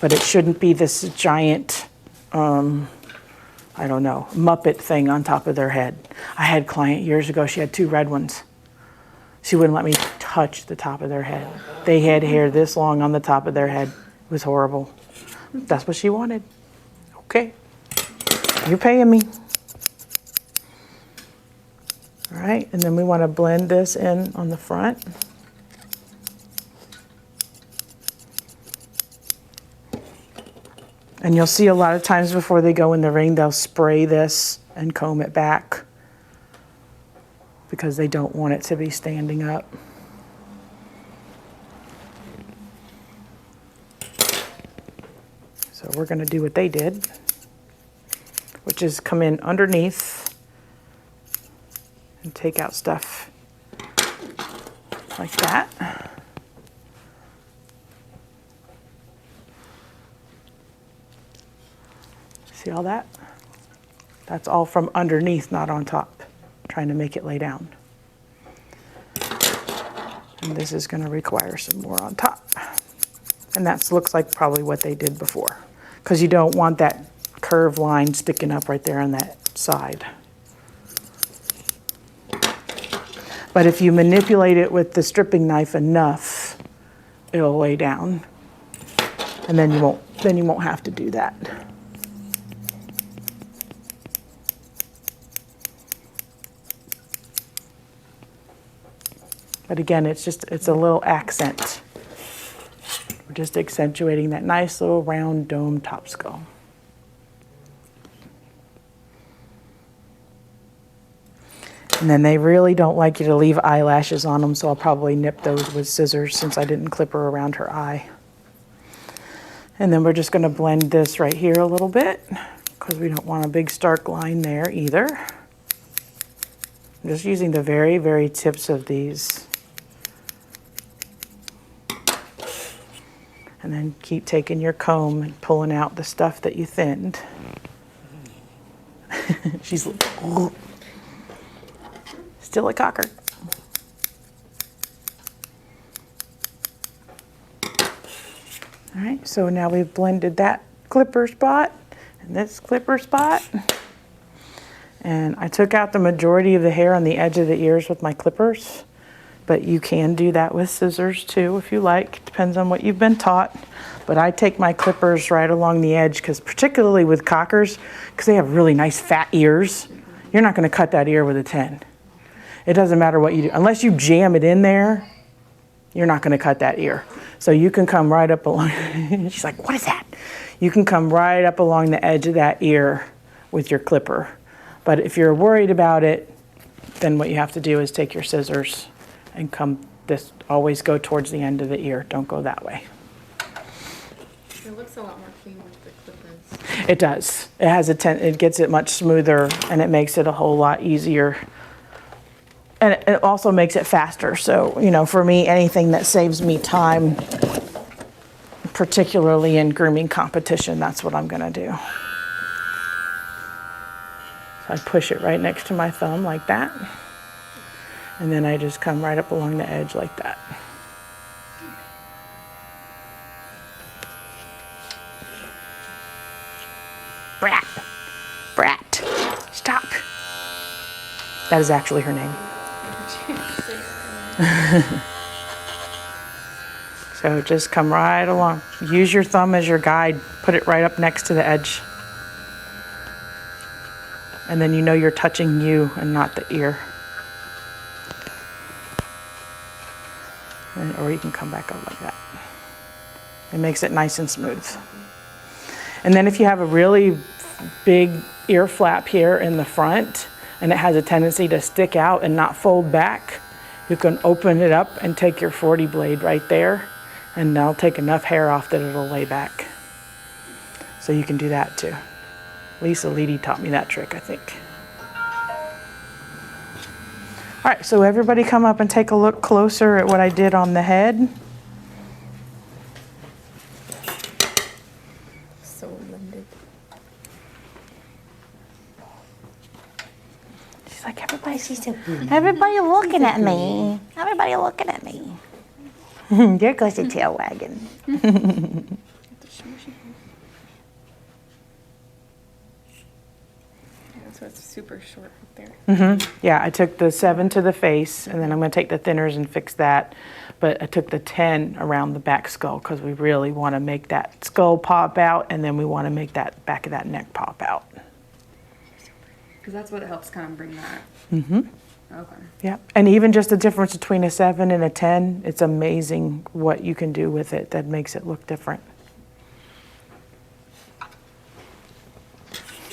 but it shouldn't be this giant, I don't know, Muppet thing on top of their head. I had a client years ago, she had 2 red ones. She wouldn't let me touch the top of their head. They had hair this long on the top of their head. It was horrible. That's what she wanted. Okay, you're paying me. All right, and then we want to blend this in on the front. And you'll see a lot of times before they go in the ring, they'll spray this and comb it back because they don't want it to be standing up. So we're going to do what they did, which is come in underneath and take out stuff like that. See all that? That's all from underneath, not on top. Trying to make it lay down. And this is going to require some more on top. And that looks like probably what they did before, because you don't want that curved line sticking up right there on that side. But if you manipulate it with the stripping knife enough, it'll lay down. And then you won't have to do that. But again, it's a little accent. We're just accentuating that nice little round dome top skull. And then they really don't like you to leave eyelashes on them, so I'll probably nip those with scissors since I didn't clip her around her eye. And then we're just going to blend this right here a little bit because we don't want a big stark line there either. I'm just using the very, very tips of these. And then keep taking your comb and pulling out the stuff that you thinned. She's still a cocker. All right, so now we've blended that clipper spot and this clipper spot. And I took out the majority of the hair on the edge of the ears with my clippers. But you can do that with scissors too if you like. Depends on what you've been taught. But I take my clippers right along the edge because particularly with cockers, because they have really nice fat ears, you're not going to cut that ear with a 10. It doesn't matter what you do. Unless you jam it in there, you're not going to cut that ear. So you can come right up along. She's like, what is that? You can come right up along the edge of that ear with your clipper. But if you're worried about it, then what you have to do is take your scissors and come this, always go towards the end of the ear. Don't go that way. It looks a lot more clean with the clippers. It does. It has it gets it much smoother and it makes it a whole lot easier. And it also makes it faster. So, you know, for me, anything that saves me time, particularly in grooming competition, that's what I'm gonna do. So I push it right next to my thumb like that. And then I just come right up along the edge like that. Brat, Brat, stop. That is actually her name. So just come right along. Use your thumb as your guide. Put it right up next to the edge. And then you know you're touching you and not the ear. Or you can come back up like that. It makes it nice and smooth. And then if you have a really big ear flap here in the front and it has a tendency to stick out and not fold back, you can open it up and take your 40 blade right there and that'll take enough hair off that it'll lay back. So you can do that too. Lisa Leedy taught me that trick, I think. All right, so everybody come up and take a look closer at what I did on the head. So blended. She's like, everybody looking at me. Everybody looking at me. There goes the tail wagging. Yeah, so it's super short up there. Yeah, I took the 7 to the face, and then I'm going to take the thinners and fix that. But I took the 10 around the back skull because we really want to make that skull pop out, and then we want to make that back of that neck pop out. Because that's what helps kind of bring that. Okay. Yeah, and even just the difference between a 7 and a 10, it's amazing what you can do with it that makes it look different.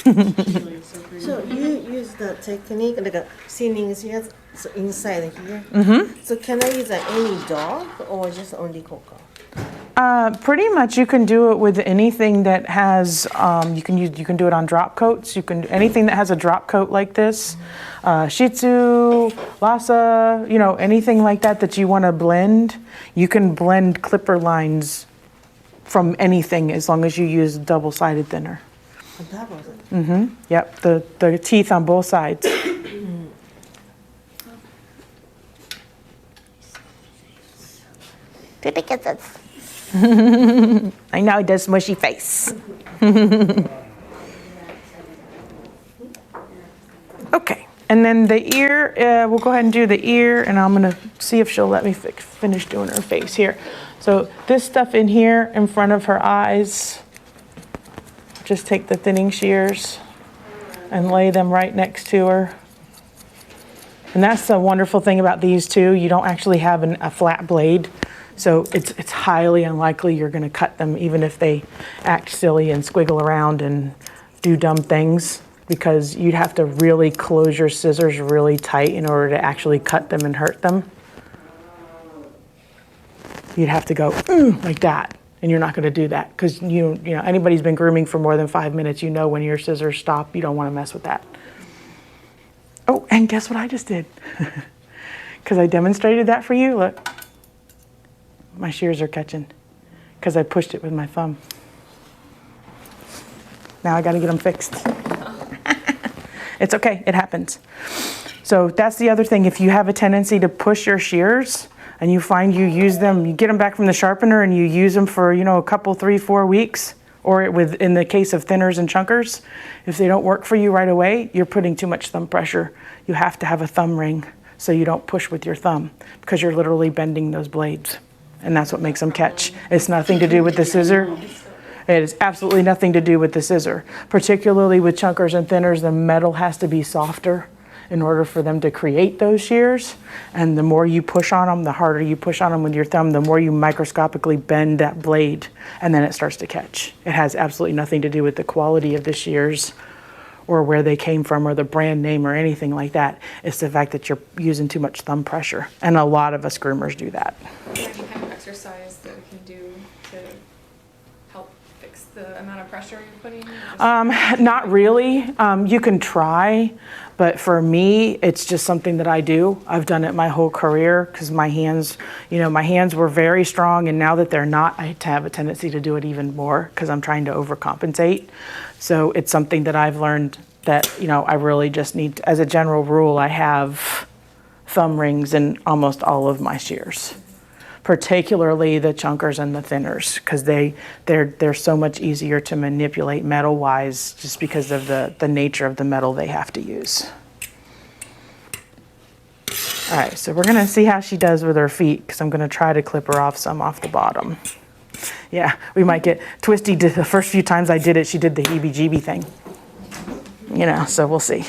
So you use the technique like a thinning here, so inside here. So can I use any dog or just only Coco? Pretty much, you can do it with anything that has. You can do it on drop coats. You can anything that has a drop coat like this, Shih Tzu, Lhasa, anything like that that you want to blend. You can blend clipper lines from anything as long as you use double-sided thinner. On top of it. Yep, the teeth on both sides. Did it get this? I know it does mushy face. Okay, and then the ear, we'll go ahead and do the ear, and I'm gonna see if she'll let me finish doing her face here. So this stuff in here in front of her eyes, just take the thinning shears and lay them right next to her. And that's the wonderful thing about these two. You don't actually have a flat blade. So it's highly unlikely you're going to cut them, even if they act silly and squiggle around and do dumb things, because you'd have to really close your scissors really tight in order to actually cut them and hurt them. You'd have to go like that, and you're not going to do that because anybody's been grooming for more than 5 minutes, when your scissors stop, you don't want to mess with that. Oh, and guess what I just did? Because I demonstrated that for you. Look. My shears are catching because I pushed it with my thumb. Now I got to get them fixed. It's okay, it happens. So that's the other thing. If you have a tendency to push your shears and you find you use them, you get them back from the sharpener and you use them for, a couple, 3, 4 weeks, or in the case of thinners and chunkers, if they don't work for you right away, you're putting too much thumb pressure. You have to have a thumb ring so you don't push with your thumb because you're literally bending those blades. And that's what makes them catch. It's nothing to do with the scissor. It is absolutely nothing to do with the scissor. Particularly with chunkers and thinners, the metal has to be softer in order for them to create those shears. And the more you push on them, the harder you push on them with your thumb, the more you microscopically bend that blade, and then it starts to catch. It has absolutely nothing to do with the quality of the shears or where they came from or the brand name or anything like that. It's the fact that you're using too much thumb pressure. And a lot of us groomers do that. Is there any kind of exercise that we can do to help fix the amount of pressure you're putting? Not really. You can try, but for me, it's just something that I do. I've done it my whole career because my hands, my hands were very strong, and now that they're not, I have a tendency to do it even more because I'm trying to overcompensate. So it's something that I've learned that, I really just need to, as a general rule, I have thumb rings in almost all of my shears, particularly the chunkers and the thinners, because they're so much easier to manipulate metal-wise just because of the nature of the metal they have to use. All right, so we're gonna see how she does with her feet because I'm gonna try to clip her off some off the bottom. Yeah, we might get twisty. The first few times I did it, she did the heebie-jeebie thing. So we'll see.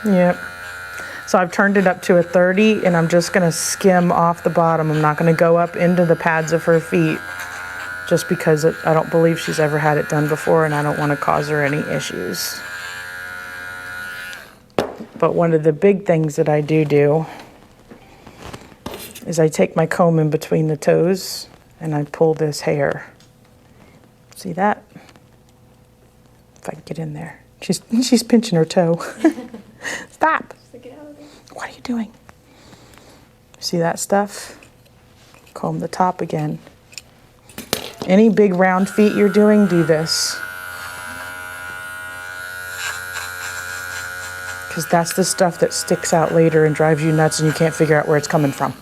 Yep. So I've turned it up to a 30 and I'm just gonna skim off the bottom. I'm not gonna go up into the pads of her feet just because I don't believe she's ever had it done before and I don't wanna cause her any issues. But one of the big things that I do is I take my comb in between the toes and I pull this hair. See that? If I can get in there. She's pinching her toe. Stop. What are you doing? See that stuff? Comb the top again. Any big round feet you're doing, do this. because that's the stuff that sticks out later and drives you nuts and you can't figure out where it's coming from.